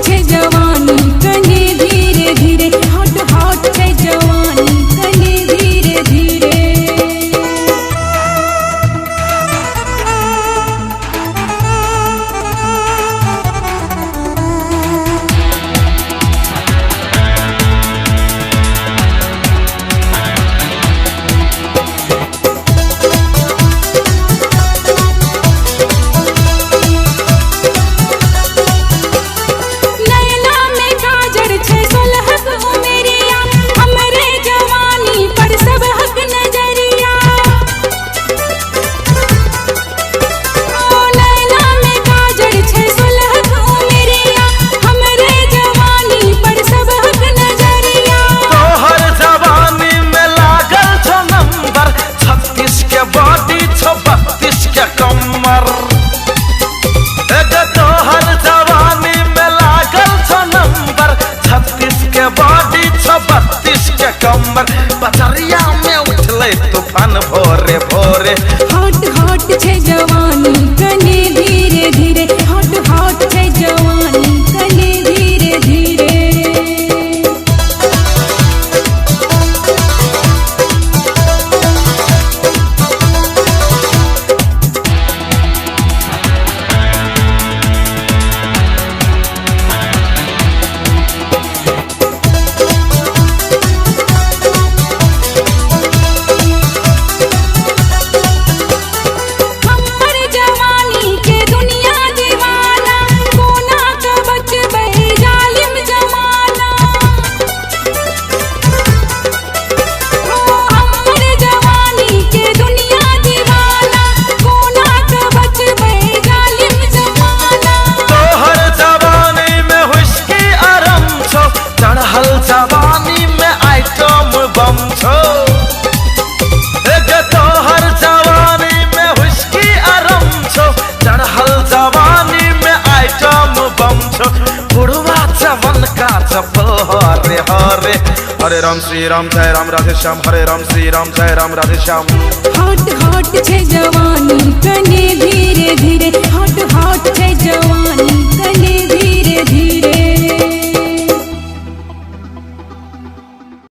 छे जवानी कने धीरे धीरे, हॉट हॉट छे जवानी कने धीरे धीरे। बचरिया में उठले तूफान भोरे भोरे। हॉट हॉट छे जवानी कने धीरे धीरे, हॉट हॉट छे जवानी कने धीरे धीरे। जवानी में आइटम बम छो, तोहर जवानी में हुस्की आरम छो, चढ़ल जवानी में आइटम बम छो। बुढ़वा जवन का चपल हरे हरे, हरे राम श्री राम जय राम राधे श्याम, हरे राम श्री राम जय राम राधे श्याम। हॉट हॉट छे जवानी कने धीरे धीरे, हॉट हॉट छे जवानी।